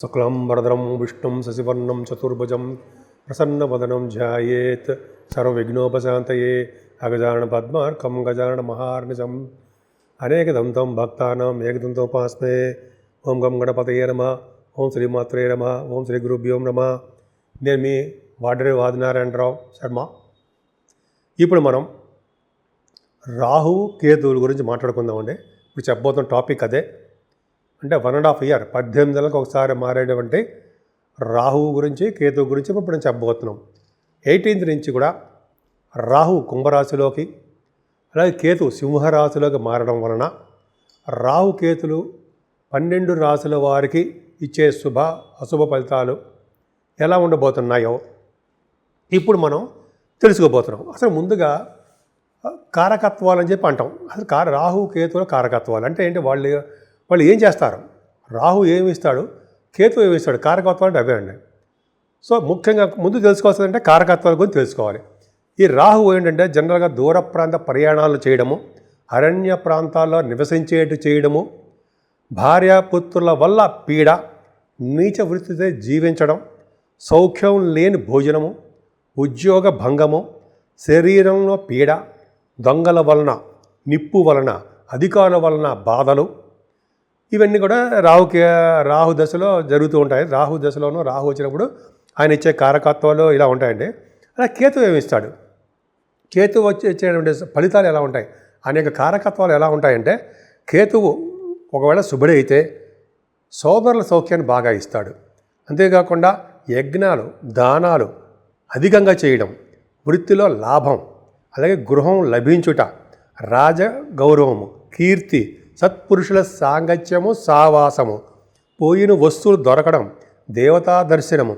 శుక్లాంబరధరం విష్ణుం శశివర్ణం చతుర్భుజం ప్రసన్నవదనం ధ్యాయేత్ సర్వవిఘ్నోపశాంతయే అగజానన పద్మార్కం గజానన మహార్నిశం అనేకదంతం భక్తానాం ఏకదంతోపాస్మే. ఓం గం గణపతయే నమః. ఓం శ్రీమాత్రే నమః. ఓం శ్రీ గురుభ్యో నమః. నేను మీ వాడరే ఆదినారాయణరావు శర్మ. ఇప్పుడు మనం రాహువు కేతువుల గురించి మాట్లాడుకుందామండి. ఇప్పుడు చెప్పబోతున్న టాపిక్ అదే. అంటే 1.5 year 18 నెలలకు ఒకసారి మారేటువంటి రాహువు గురించి కేతువు గురించి ఇప్పుడు నేను చెప్పబోతున్నాం. 18th నుంచి కూడా రాహువు కుంభరాశిలోకి అలాగే కేతువు సింహరాశిలోకి మారడం వలన రాహు కేతులు 12 రాశుల వారికి ఇచ్చే శుభ అశుభ ఫలితాలు ఎలా ఉండబోతున్నాయో ఇప్పుడు మనం తెలుసుకోబోతున్నాం. అసలు ముందుగా కారకత్వాలు అని చెప్పి అంటాం. అసలు రాహు కేతువుల కారకత్వాలు అంటే ఏంటి? వాళ్ళు ఏం చేస్తారు? రాహు ఏమి ఇస్తాడు, కేతు ఏమి ఇస్తాడు? కారకత్వాలు అంటే అవే అండి. సో ముఖ్యంగా ముందు తెలుసుకోవాల్సిందంటే కారకత్వాల గురించి తెలుసుకోవాలి. ఈ రాహు ఏంటంటే జనరల్గా దూర ప్రాంత ప్రయాణాలు చేయడము, అరణ్య ప్రాంతాల్లో నివసించేటు చేయడము, భార్యాపుత్రుల వల్ల పీడ, నీచ వృత్తితో జీవించడం, సౌఖ్యం లేని భోజనము, ఉద్యోగ భంగము, శరీరంలో పీడ, దొంగల వలన, నిప్పు వలన, అధికారుల వలన బాధలు, ఇవన్నీ కూడా రాహు దశలో జరుగుతూ ఉంటాయి. రాహు దశలోనూ రాహు వచ్చినప్పుడు ఆయన ఇచ్చే కారకత్వాలు ఇలా ఉంటాయండి. అలా కేతువు ఏమి ఇస్తాడు? కేతువు ఇచ్చేటువంటి ఫలితాలు ఎలా ఉంటాయి? అనేక కారకత్వాలు ఎలా ఉంటాయంటే, కేతువు ఒకవేళ శుభుడు అయితే సోదరుల సౌఖ్యాన్ని బాగా ఇస్తాడు. అంతేకాకుండా యజ్ఞాలు, దానాలు అధికంగా చేయడం, వృత్తిలో లాభం, అలాగే గృహం లభించుట, రాజ గౌరవము, కీర్తి, సత్పురుషుల సాంగత్యము, సావాసము, పోయిన వస్తువులు దొరకడం, దేవతా దర్శనము,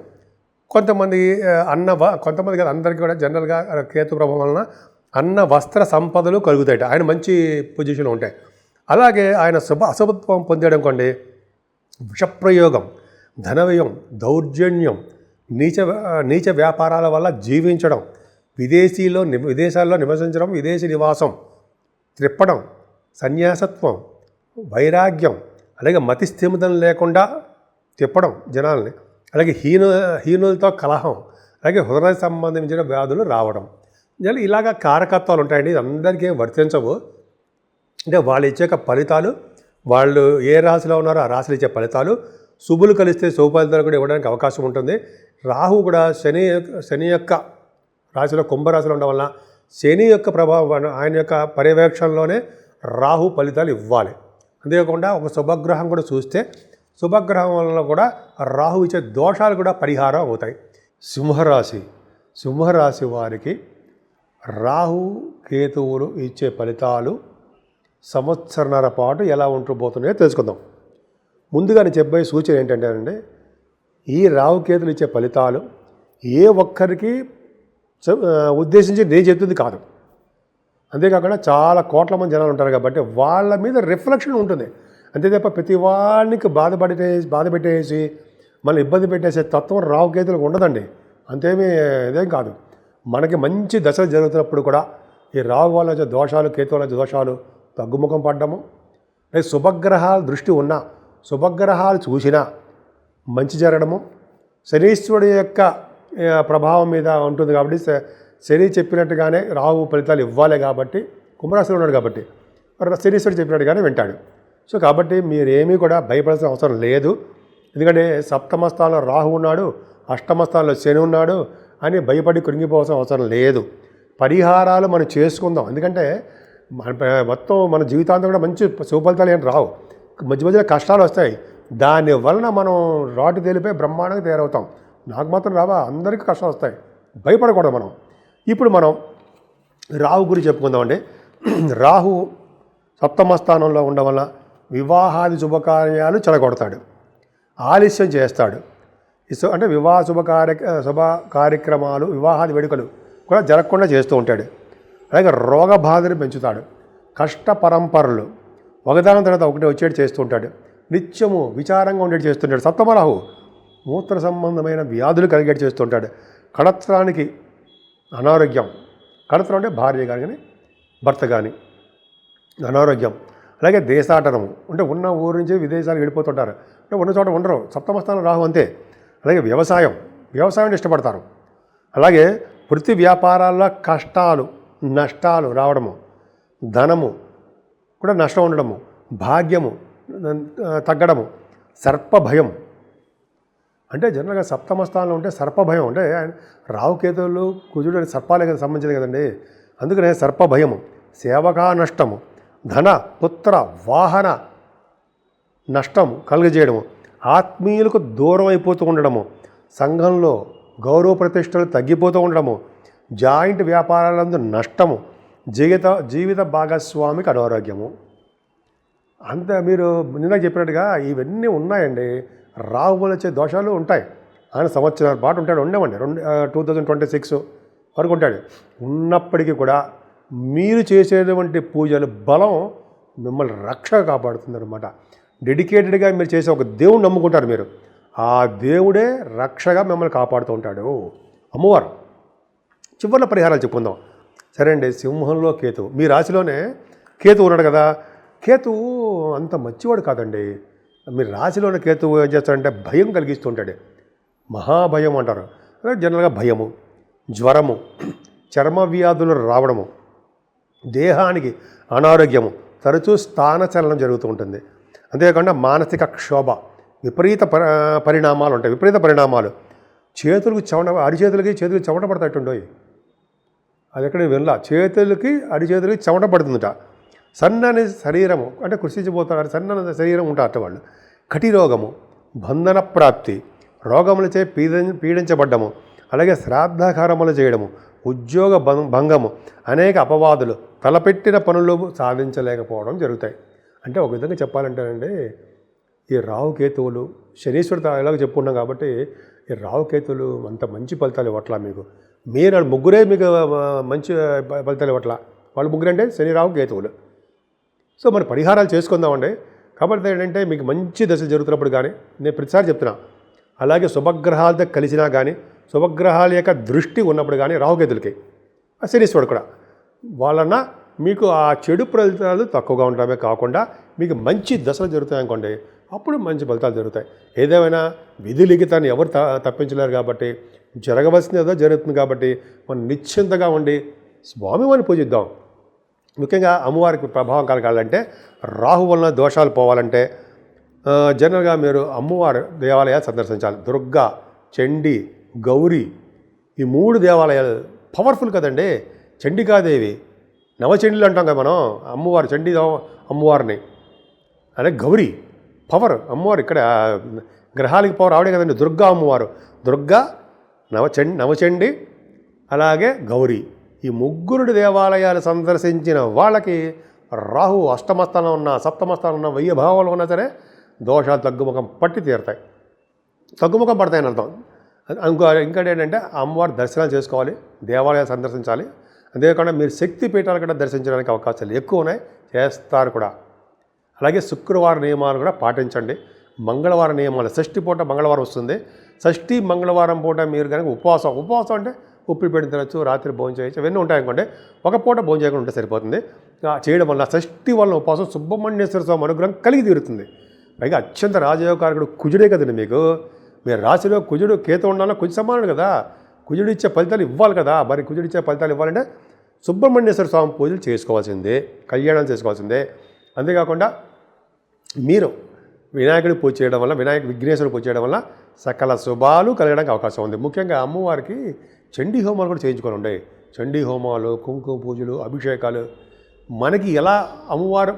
కొంతమందికి అందరికీ కూడా జనరల్గా కేతు ప్రభావం వలన అన్న వస్త్ర సంపదలు కలుగుతాయి. ఆయన మంచి పొజిషన్లో ఉంటాయి. అలాగే ఆయన అశుభత్వం పొందేయడం విషప్రయోగం, ధనవ్యయం, దౌర్జన్యం, నీచ వ్యాపారాల వల్ల జీవించడం, విదేశాల్లో నివసించడం, విదేశీ నివాసం, త్రిప్పడం, సన్యాసత్వం, వైరాగ్యం, అలాగే మతిస్థిమితం లేకుండా తిప్పడం జనాల్ని, అలాగే హీనులతో కలహం, అలాగే హృదయ సంబంధించిన వ్యాధులు రావడం, ఇలాగ కారకత్వాలు ఉంటాయండి. ఇది అందరికీ వర్తించవు. అంటే వాళ్ళు ఇచ్చే ఫలితాలు, వాళ్ళు ఏ రాశిలో ఉన్నారో ఆ రాశిలో ఇచ్చే ఫలితాలు, శుభులు కలిస్తే శుభ ఫలితాలు కూడా ఇవ్వడానికి అవకాశం ఉంటుంది. రాహు కూడా శని యొక్క రాశిలో కుంభరాశిలో ఉండడం వల్ల శని యొక్క ప్రభావం, ఆయన యొక్క పర్యవేక్షణలోనే రాహు ఫలితాలు ఇవ్వాలి. అంతేకాకుండా ఒక శుభగ్రహం కూడా చూస్తే శుభగ్రహం వల్ల కూడా రాహు ఇచ్చే దోషాలు కూడా పరిహారం అవుతాయి. సింహరాశి వారికి రాహు కేతువులు ఇచ్చే ఫలితాలు సంవత్సరన్నర పాటు ఎలా ఉంటబోతున్నాయో తెలుసుకుందాం. ముందుగా నేను చెప్పే సూచన ఏంటంటే ఈ రాహు కేతులు ఇచ్చే ఫలితాలు ఏ ఒక్కరికి ఉద్దేశించి నేను చెప్తుంది కాదు. అంతేకాకుండా చాలా కోట్ల మంది జనాలు ఉంటారు కాబట్టి వాళ్ళ మీద రిఫ్లెక్షన్ ఉంటుంది. అంతే తప్ప ప్రతి వాళ్ళకి బాధ పెట్టేసి మళ్ళీ ఇబ్బంది పెట్టేసే తత్వం రాహు కేతులకు ఉండదండి. ఇదేం కాదు. మనకి మంచి దశలు జరుగుతున్నప్పుడు కూడా ఈ రాహు వల్ల వచ్చే దోషాలు, కేతు వల్ల వచ్చే దోషాలు తగ్గుముఖం పడ్డము, లేదా శుభగ్రహాల దృష్టి ఉన్నా, శుభగ్రహాలు చూసినా మంచి జరగడము, శనీశ్వరుడి యొక్క ప్రభావం మీద ఉంటుంది కాబట్టి శని చెప్పినట్టుగానే రాహు ఫలితాలు ఇవ్వాలి కాబట్టి, కుంభరాశిలో ఉన్నాడు కాబట్టి శనీశ్వరుడు చెప్పినట్టుగానే వింటాడు. సో కాబట్టి మీరేమీ కూడా భయపడాల్సిన అవసరం లేదు. ఎందుకంటే సప్తమ స్థానంలో రాహు ఉన్నాడు, అష్టమ స్థానంలో శని ఉన్నాడు అని భయపడి కృంగిపోవాల్సిన అవసరం లేదు. పరిహారాలు మనం చేసుకుందాం. ఎందుకంటే మొత్తం మన జీవితాంతం కూడా మంచి శుభఫలితాలు ఏం రావు, మధ్యలో కష్టాలు వస్తాయి. దాని వలన మనం రాటు తేలిపోయి బ్రహ్మాండంగా తయారవుతాం. నాకు మాత్రం రావా, అందరికీ కష్టాలు వస్తాయి. భయపడకూడదు మనం. ఇప్పుడు మనం రాహు గురించి చెప్పుకుందామండి. రాహు సప్తమ స్థానంలో ఉండడం వల్ల వివాహాది శుభకార్యాలు చెడగొడతాడు, ఆలస్యం చేస్తాడు. అంటే వివాహ శుభ కార్యక్రమాలు, వివాహాది వేడుకలు కూడా జరగకుండా చేస్తూ ఉంటాడు. అలాగే రోగ బాధలు పెంచుతాడు, కష్ట పరంపరలు ఒకదాని తర్వాత ఒకటి వచ్చేటి చేస్తూ ఉంటాడు, నిత్యము విచారంగా ఉండేటి చేస్తుంటాడు. సప్తమ రాహు మూత్ర సంబంధమైన వ్యాధులు కలిగేటి చేస్తుంటాడు. కణత్రానికి అనారోగ్యం, కణత్రం అంటే భార్య కానీ భర్త కానీ అనారోగ్యం, అలాగే దేశాటనము, అంటే ఉన్న ఊరు నుంచి విదేశాలు వెళ్ళిపోతుంటారు, అంటే ఉన్న చోట ఉండరు, సప్తమ స్థానం రాహు అంతే. అలాగే వ్యవసాయం ఇష్టపడతారు. అలాగే వృత్తి వ్యాపారాల్లో కష్టాలు నష్టాలు రావడము, ధనము కూడా నష్టం ఉండడము, భాగ్యము తగ్గడము, సర్పభయం, అంటే జనరల్గా సప్తమ స్థానంలో ఉంటే సర్పభయం, అంటే రావుకేతువులు కుజుడు అనే సర్పాలే సంబంధించింది కదండి, అందుకనే సర్పభయము, సేవకా నష్టము, ధన పుత్ర వాహన నష్టము కలుగజేయడము, ఆత్మీయులకు దూరం అయిపోతూ ఉండడము, సంఘంలో గౌరవ ప్రతిష్టలు తగ్గిపోతూ ఉండడము, జాయింట్ వ్యాపారాలందు నష్టము, జీవిత భాగస్వామికి అనారోగ్యము. అంత మీరు నిన్న చెప్పినట్టుగా ఇవన్నీ ఉన్నాయండి. రాహు వల్ల వచ్చే దోషాలు ఉంటాయి. ఆయన సంవత్సరాల పాటు ఉంటాడు, ఉండేవండి 2026 వరకు ఉంటాడు. ఉన్నప్పటికీ కూడా మీరు చేసేటువంటి పూజలు బలం మిమ్మల్ని రక్ష కాపాడుతుందన్నమాట. డెడికేటెడ్గా మీరు చేసే ఒక దేవుడిని నమ్ముకుంటారు మీరు, ఆ దేవుడే రక్షగా మిమ్మల్ని కాపాడుతూ ఉంటాడు అమ్మవారు. చివరిలో పరిహారాలు చెప్పుకుందాం. సరే అండి, సింహంలో కేతు, మీ రాశిలోనే కేతు ఉన్నాడు కదా. కేతువు అంత మంచివాడు కాదండి. మీ రాశిలోని కేతువు ఏం చేస్తాడంటే భయం కలిగిస్తుంటాడు, మహాభయం అంటారు. జనరల్గా భయము, జ్వరము, చర్మ వ్యాధులు రావడము, దేహానికి అనారోగ్యము, తరచూ స్థానచలనం జరుగుతూ ఉంటుంది. అంతేకాకుండా మానసిక క్షోభ, విపరీత పరిణామాలు ఉంటాయి. విపరీత పరిణామాలు, అరిచేతులకి చెమట పడతాయి. అది ఎక్కడ వినలా, అరిచేతులకి చెమట పడుతుందట. సన్నని శరీరము, అంటే కృషించిపోతున్నారు, సన్నని శరీరం ఉంటారట వాళ్ళు. కటిరోగము, బంధన ప్రాప్తి, రోగములచే పీడించబడ్డము, అలాగే శ్రాద్ధకర్మలు చేయడము, ఉద్యోగ భంగము, అనేక అపవాదులు, తలపెట్టిన పనులు సాధించలేకపోవడం జరుగుతాయి. అంటే ఒక విధంగా చెప్పాలంటేనండి, ఈ రాహుకేతువులు శనీశ్వరుడు ఎలాగో చెప్పుకున్నాం కాబట్టి ఈ రాహుకేతువులు అంత మంచి ఫలితాలు ఇవ్వట్లా మీకు. మీరు ముగ్గురే మీకు మంచి ఫలితాలు ఇవ్వట్లా. వాళ్ళు ముగ్గురు అంటే శని రాహు కేతువులు. సో మరి పరిహారాలు చేసుకుందామండి. కాబట్టి ఏంటంటే మీకు మంచి దశలు జరుగుతున్నప్పుడు కానీ, నేను ప్రతిసారి చెప్తున్నా, అలాగే శుభగ్రహాలతో కలిసినా కానీ, శుభగ్రహాల యొక్క దృష్టి ఉన్నప్పుడు కానీ రాహుకేతులకి, శనీశ్వరుడు కూడా వాళ్ళన్న మీకు ఆ చెడు ఫలితాలు తక్కువగా ఉండడమే కాకుండా మీకు మంచి దశలు జరుగుతాయి అనుకోండి, అప్పుడు మంచి ఫలితాలు జరుగుతాయి. ఏదేమైనా విధి లిఖితాన్ని ఎవరు తప్పించలేరు కాబట్టి, జరగవలసింది ఏదో జరుగుతుంది కాబట్టి మనం నిశ్చింతగా ఉండి స్వామివారిని పూజిద్దాం. ముఖ్యంగా అమ్మవారికి ప్రభావం కలగాలంటే, రాహు వలన దోషాలు పోవాలంటే జనరల్గా మీరు అమ్మవారి దేవాలయాలు సందర్శించాలి. దుర్గా, చండీ, గౌరీ, ఈ 3 దేవాలయాలు పవర్ఫుల్ కదండి. చండికాదేవి, నవచండీలు అంటాం కదా మనం, అమ్మవారు చండీ అమ్మవారిని, అలాగే గౌరీ పవర్ అమ్మవారు. ఇక్కడ గ్రహాలకి పవర్ ఆవిడే కదండి. దుర్గా అమ్మవారు, దుర్గా, నవచండి, అలాగే గౌరీ, ఈ 3 దేవాలయాలు సందర్శించిన వాళ్ళకి రాహు అష్టమస్థానం ఉన్నా, సప్తమస్థానం ఉన్నా, 1000 భావాలు ఉన్నా సరే దోషాలు తగ్గుముఖం పట్టి తీరుతాయి, తగ్గుముఖం పడతాయని అర్థం. ఇంకోటి ఏంటంటే అమ్మవారి దర్శనాలు చేసుకోవాలి, దేవాలయాలు సందర్శించాలి. అంతేకాకుండా మీరు శక్తి పీఠాలు కూడా దర్శించడానికి అవకాశాలు ఎక్కువ ఉన్నాయి, చేస్తారు కూడా. అలాగే శుక్రవార నియమాలు కూడా పాటించండి. మంగళవారం నియమాలు, షష్ఠి పూట మంగళవారం వస్తుంది, షష్ఠి మంగళవారం పూట మీరు కనుక ఉపవాసం అంటే ఉప్పు పెట్టి తినచ్చు, రాత్రి భోజనం చేయొచ్చు, ఇవన్నీ ఉంటాయనుకోండి. ఒక పూట భోజనం చేయకుండా ఉంటే సరిపోతుంది. చేయడం వల్ల షష్ఠి వల్ల ఉపవాసం సుబ్రహ్మణ్యేశ్వర స్వామి అనుగ్రహం కలిగి తీరుతుంది. పైగా అత్యంత రాజయోగకారకుడు కుజుడే కదండి మీకు. మీరు రాశిలో కుజుడు కేతు ఉండాలన్నా కుజు సమానుడు కదా, కుజుడు ఇచ్చే ఫలితాలు ఇవ్వాలి కదా. మరి కుజుడు ఇచ్చే ఫలితాలు ఇవ్వాలంటే సుబ్రహ్మణ్యేశ్వర స్వామి పూజలు చేసుకోవాల్సిందే, కళ్యాణాలు చేసుకోవాల్సిందే. అంతేకాకుండా మీరు వినాయకుడి పూజ చేయడం వల్ల, విఘ్నేశ్వరుడు పూజ చేయడం వల్ల సకల శుభాలు కలగడానికి అవకాశం ఉంది. ముఖ్యంగా అమ్మవారికి చండీ హోమాలు కూడా చేయించుకొని ఉండే, చండీ హోమాలు, కుంకుమ పూజలు, అభిషేకాలు మనకి ఎలా అమ్మవారు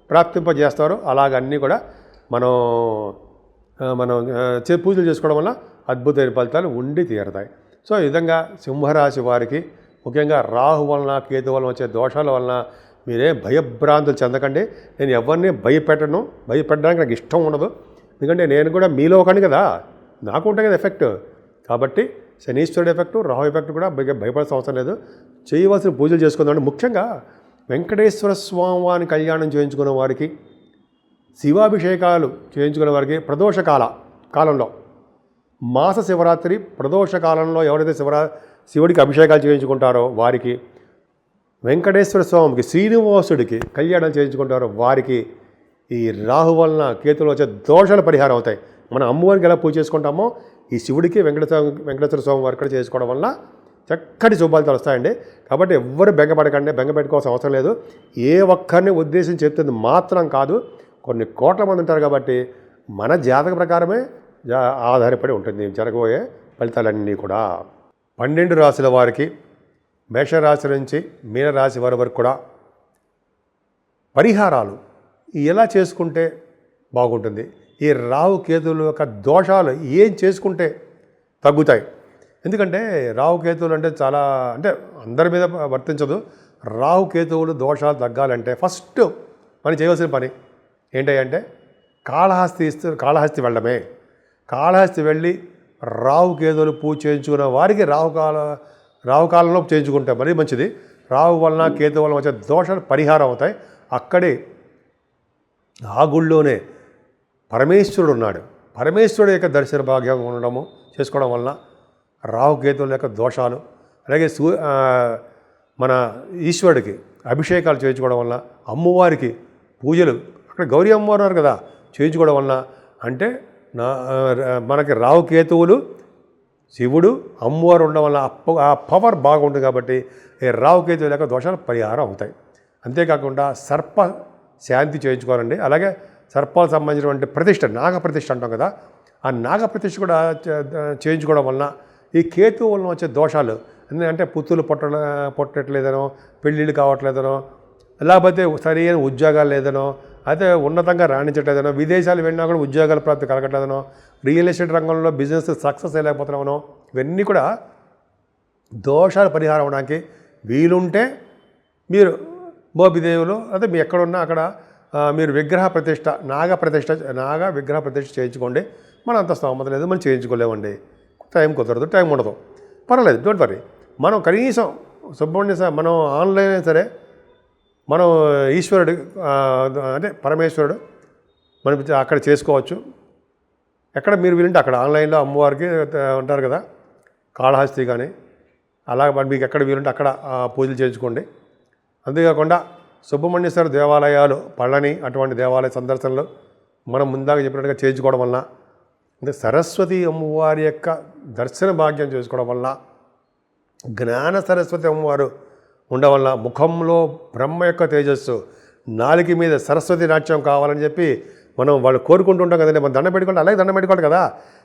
ప్రాప్తింపజేస్తారో అలాగన్నీ కూడా మనం పూజలు చేసుకోవడం వల్ల అద్భుతమైన ఫలితాలు ఉండి తీరుతాయి. సో ఈ విధంగా సింహరాశి వారికి ముఖ్యంగా రాహు వలన, కేతు వలన వచ్చే దోషాల వలన మీరేం భయభ్రాంతులు చెందకండి. నేను ఎవరిని భయపెట్టడానికి నాకు ఇష్టం ఉండదు. ఎందుకంటే నేను కూడా మీలో ఒకని కదా, నాకు ఉంటాయి కదా ఎఫెక్ట్. కాబట్టి శనీశ్వరుడు ఎఫెక్టు, రాహు ఎఫెక్ట్ కూడా భయపడాల్సిన అవసరం లేదు. చేయవలసిన పూజలు చేసుకుందామంటే ముఖ్యంగా వెంకటేశ్వర స్వామి కళ్యాణం చేయించుకున్న వారికి, శివాభిషేకాలు చేయించుకునే వారికి ప్రదోష కాలంలో, మాస శివరాత్రి ప్రదోష కాలంలో ఎవరైతే శివుడికి అభిషేకాలు చేయించుకుంటారో వారికి, వెంకటేశ్వర స్వామికి శ్రీనివాసుడికి కళ్యాణం చేయించుకుంటారో వారికి ఈ రాహు వలన కేతువులు వచ్చే దోషాలు పరిహారం అవుతాయి. మనం అమ్మవారికి ఎలా పూజ చేసుకుంటామో ఈ శివుడికి వెంకటేశ్వర స్వామి వారికి కూడా చేసుకోవడం వల్ల చక్కటి శుభాలు వస్తాయండి. కాబట్టి ఎవ్వరు బెంగపడకండి, బెంగపెట్టుకోవాల్సిన అవసరం లేదు. ఏ ఒక్కరిని ఉద్దేశం చెప్తుంది మాత్రం కాదు, కొన్ని కోట్ల మంది ఉంటారు కాబట్టి మన జాతక ప్రకారమే ఆధారపడి ఉంటుంది జరగబోయే ఫలితాలన్నీ కూడా. 12 రాశుల వారికి మేషరాశి నుంచి మీనరాశి వారి వరకు కూడా పరిహారాలు ఎలా చేసుకుంటే బాగుంటుంది, ఈ రాహు కేతువుల యొక్క దోషాలు ఏం చేసుకుంటే తగ్గుతాయి. ఎందుకంటే రాహు కేతువులు అంటే చాలా అందరి మీద వర్తించదు. రాహు కేతువులు దోషాలు తగ్గాలంటే ఫస్ట్ మనం చేయవలసిన పని ఏంటంటే కాళహస్తి వెళ్ళడమే. కాళహస్తి వెళ్ళి రాహు కేతువులు పూజ చేయించుకున్న వారికి రాహుకాలంలో చేయించుకుంటే మరీ మంచిది. రాహు వలన కేతు వలన వచ్చే దోషాలు పరిహారం అవుతాయి. అక్కడే ఆ గుళ్ళోనే పరమేశ్వరుడు ఉన్నాడు. పరమేశ్వరుడు యొక్క దర్శన భాగ్యం ఉండడము చేసుకోవడం వలన రాహుకేతువుల యొక్క దోషాలు, అలాగే మన ఈశ్వరుడికి అభిషేకాలు చేయించుకోవడం వలన, అమ్మవారికి పూజలు అక్కడ గౌరీ అమ్మవారు ఉన్నారు కదా చేయించుకోవడం వలన, అంటే మనకి రాహుకేతువులు శివుడు అమ్మవారు ఉండడం వల్ల ఆ పవర్ బాగుంటుంది. కాబట్టి ఈ రాహుకేతువుల యొక్క దోషాలు పరిహారం అవుతాయి. అంతేకాకుండా సర్ప శాంతి చేయించుకోవాలండి. అలాగే సర్పాలకు సంబంధించినటువంటి ప్రతిష్ట, నాగప్రతిష్ఠ అంటాం కదా, ఆ నాగప్రతిష్ఠ కూడా చేయించుకోవడం వలన ఈ కేతువు వలన వచ్చే దోషాలు అంటే పుత్తులు పుట్టట్లేదనో, పెళ్ళిళ్ళు కావట్లేదనో, లేకపోతే సరైన ఉద్యోగాలు లేదనో, అయితే ఉన్నతంగా రాణించట్లేదనో, విదేశాలు వెళ్ళినా కూడా ఉద్యోగాల ప్రాప్తి కలగట్లేదనో, రియల్ ఎస్టేట్ రంగంలో బిజినెస్ సక్సెస్ అయ్యలేకపోతున్నామనో, ఇవన్నీ కూడా దోషాలు పరిహారం అవడానికి వీలుంటే మీరు మోపిదేవులు అదే మీ ఎక్కడున్నా అక్కడ మీరు నాగ విగ్రహ ప్రతిష్ఠ చేయించుకోండి. మన అంత స్తోమత లేదు, మనం చేయించుకోలేమండి, టైం కుదరదు, టైం ఉండదు, పర్వాలేదు, డోంట్ వరీ. మనం కనీసం సుబ్రహ్మణ్య మనం ఆన్లైన్ అయినా సరే మనం ఈశ్వరుడు అంటే పరమేశ్వరుడు మనం అక్కడ చేసుకోవచ్చు. ఎక్కడ మీరు వీలుంటే అక్కడ ఆన్లైన్లో అమ్మవారికి ఉంటారు కదా కాళహస్తి కానీ, అలా మీకు ఎక్కడ వీలుంటే అక్కడ పూజలు చేయించుకోండి. అంతేకాకుండా సుబ్రహ్మణ్యేశ్వర దేవాలయాలు, పళని అటువంటి దేవాలయ సందర్శనలు మనం ముందాక చెప్పినట్టుగా చేయించుకోవడం వలన, అంటే సరస్వతి అమ్మవారి యొక్క దర్శన భాగ్యం చేసుకోవడం వల్ల, జ్ఞాన సరస్వతి అమ్మవారు ఉండడం వల్ల, ముఖంలో బ్రహ్మ యొక్క తేజస్సు, నాలుక మీద సరస్వతి నాట్యం కావాలని చెప్పి వాళ్ళు కోరుకుంటుంటాం కదండి. మనం దండం పెట్టుకోవాలి, అలాగే దండం పెట్టుకోవాలి కదా.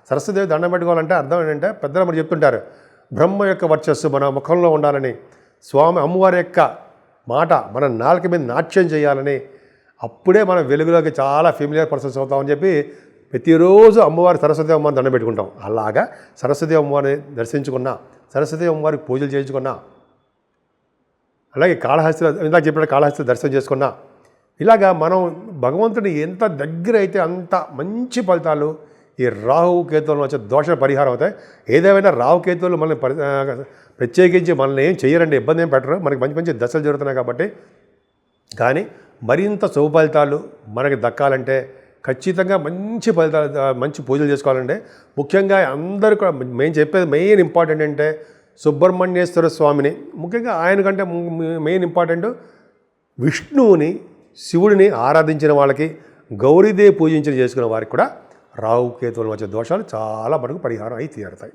సరస్వతిదేవి దండం పెట్టుకోవాలంటే అర్థం ఏంటంటే పెద్దలు మరి చెప్తుంటారు, బ్రహ్మ యొక్క వర్చస్సు మన ముఖంలో ఉండాలని, స్వామి అమ్మవారి యొక్క మాట మన నాలుక మీద నాట్యం చేయాలని, అప్పుడే మనం వెలుగులోకి చాలా ఫెమిలియర్ పర్సన్స్ అవుతామని చెప్పి ప్రతిరోజు అమ్మవారి సరస్వతి అమ్మవారిని దండం పెట్టుకుంటాం. అలాగా సరస్వతి అమ్మవారిని దర్శించుకున్నా, సరస్వతి అమ్మవారికి పూజలు చేయించుకున్నా, అలాగే కాళహస్తిలో ఇందాక చెప్పినట్టు కాళహస్తిలో దర్శనం చేసుకున్నా, ఇలాగా మనం భగవంతుని ఎంత దగ్గర అయితే అంత మంచి ఫలితాలు ఈ రాహుకేతువులను వచ్చే దోష పరిహారం అవుతాయి. ఏదేమైనా రాహుకేతువులు మనల్ని ప్రత్యేకించి మనల్ని ఏం చేయరండి, ఇబ్బంది ఏం పెట్టరు, మనకి మంచి మంచి దశలు జరుగుతున్నాయి కాబట్టి. కానీ మరింత శుభ ఫలితాలు మనకి దక్కాలంటే ఖచ్చితంగా మంచి ఫలితాలు, మంచి పూజలు చేసుకోవాలండి. ముఖ్యంగా అందరూ కూడా మేము చెప్పేది మెయిన్ ఇంపార్టెంట్ అంటే సుబ్రహ్మణ్యేశ్వర స్వామిని, ముఖ్యంగా ఆయన కంటే మెయిన్ ఇంపార్టెంట్ విష్ణువుని, శివుడిని ఆరాధించిన వాళ్ళకి, గౌరీదేవి పూజించిన చేసుకున్న వారికి కూడా రాహుకేతువుల వచ్చే దోషాలు చాలా మనకు పరిహారం అయి తీరుతాయి.